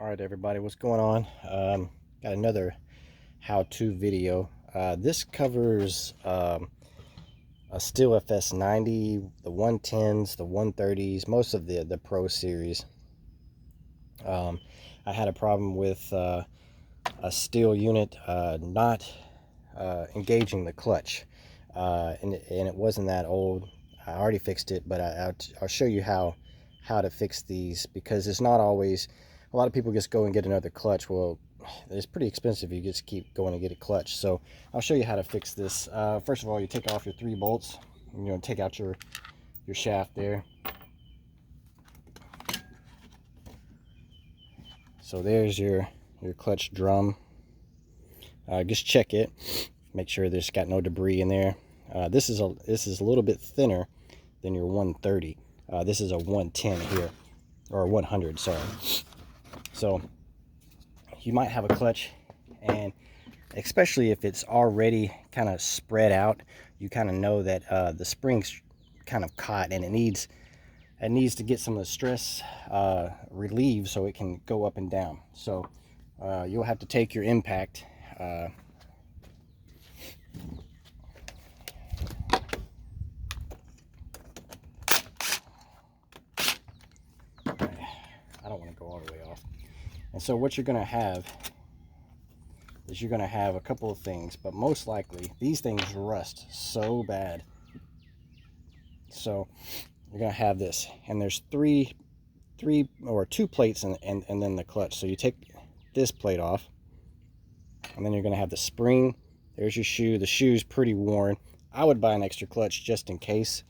All right, everybody, what's going on? Got another how-to video. This covers a Stihl FS90, the 110s, the 130s, most of the Pro series. I had a problem with a Stihl unit not engaging the clutch, and it wasn't that old. I already fixed it, but I'll show you how to fix these, because it's not always. A lot of people just go and get another clutch. Well, it's pretty expensive. You just keep going to get a clutch. So I'll show you how to fix this. First of all, you take off your 3 bolts. Take out your shaft there. So there's your clutch drum. Just check it. Make sure there's got no debris in there. This is a little bit thinner than your 130. This is a 110 here, or 100, sorry. So you might have a clutch, and especially if it's already kind of spread out, you kind of know that the spring's kind of caught, and it needs to get some of the stress relieved so it can go up and down. So you'll have to take your impact. I don't want to go all the way off. And so what you're going to have is you're going to have a couple of things, but most likely these things rust so bad. So you're going to have this, and there's three or 2 plates and then the clutch. So you take this plate off, and then you're going to have the spring. There's your shoe. The shoe's pretty worn. I would buy an extra clutch just in case,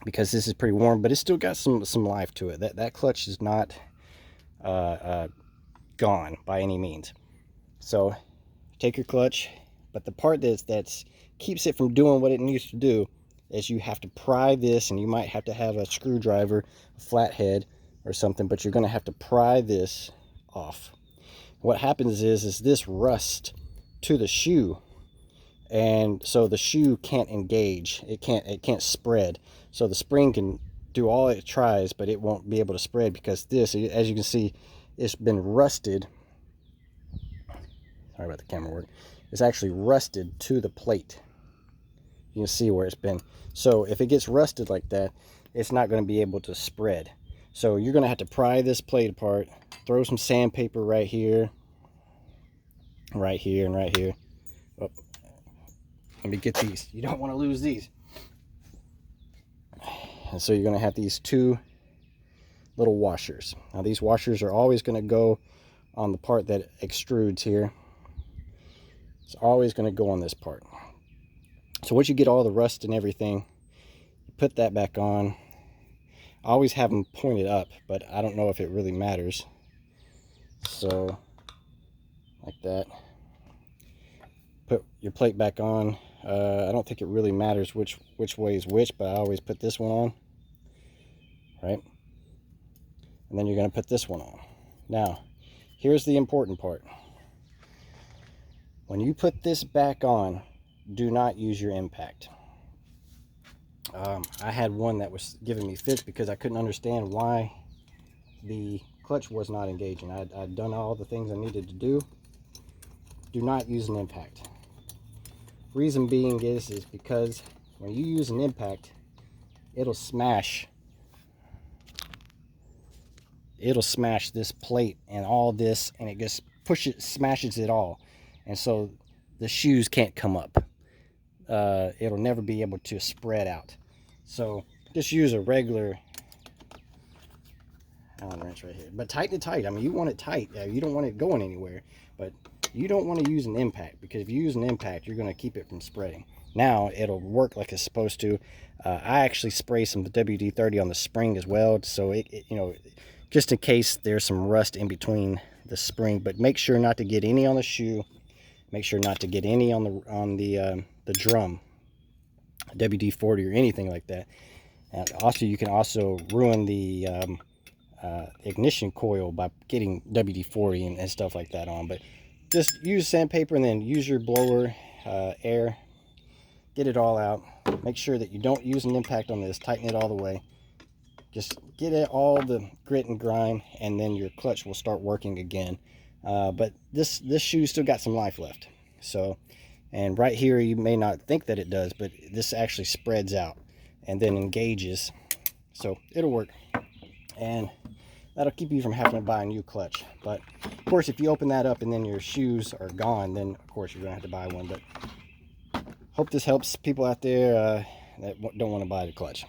because this is pretty worn, but it's still got some life to it. That clutch is not gone by any means. So take your clutch, but the part that's keeps it from doing what it needs to do is you have to pry this, and you might have to have a screwdriver, a flathead or something, but you're going to have to pry this off. What happens is this rust to the shoe, and so the shoe can't engage. It can't spread. So the spring can do all it tries, but it won't be able to spread, because this, as you can see, it's been rusted. Sorry about the camera work. It's actually rusted to the plate. You can see where it's been. So if it gets rusted like that, it's not going to be able to spread. So you're going to have to pry this plate apart, throw some sandpaper right here, and right here. Oh, let me get these. You don't want to lose these. And so you're going to have these 2 little washers. Now these washers are always going to go on the part that extrudes here. It's always going to go on this part. So once you get all the rust and everything, you put that back on. I always have them pointed up, but I don't know if it really matters. So like that. Put your plate back on. I don't think it really matters which way is which, but I always put this one on, right? And then you're going to put this one on. Now, here's the important part. When you put this back on, do not use your impact. I had one that was giving me fits because I couldn't understand why the clutch was not engaging. I'd done all the things I needed to do. Do not use an impact. Reason being is because when you use an impact, it'll smash this plate and all this, and it just smashes it all, and so the shoes can't come up. It'll never be able to spread out. So just use a regular Allen wrench right here, but tighten it tight. I mean, you want it tight. You don't want it going anywhere, but you don't want to use an impact, because if you use an impact, you're going to keep it from spreading. Now it'll work like it's supposed to. I actually spray some WD-30 on the spring as well, so it just in case there's some rust in between the spring. But make sure not to get any on the shoe. Make sure not to get any on the drum, WD-40 or anything like that. And also, you can also ruin the ignition coil by getting WD-40 and stuff like that on. But just use sandpaper, and then use your blower, air, get it all out. Make sure that you don't use an impact on this. Tighten it all the way. Just get it all the grit and grime, and then your clutch will start working again. But this shoe still got some life left. So, and right here, you may not think that it does, but this actually spreads out and then engages. So it'll work. And that'll keep you from having to buy a new clutch. But of course, if you open that up and then your shoes are gone, then of course you're gonna have to buy one. But hope this helps people out there that don't want to buy the clutch.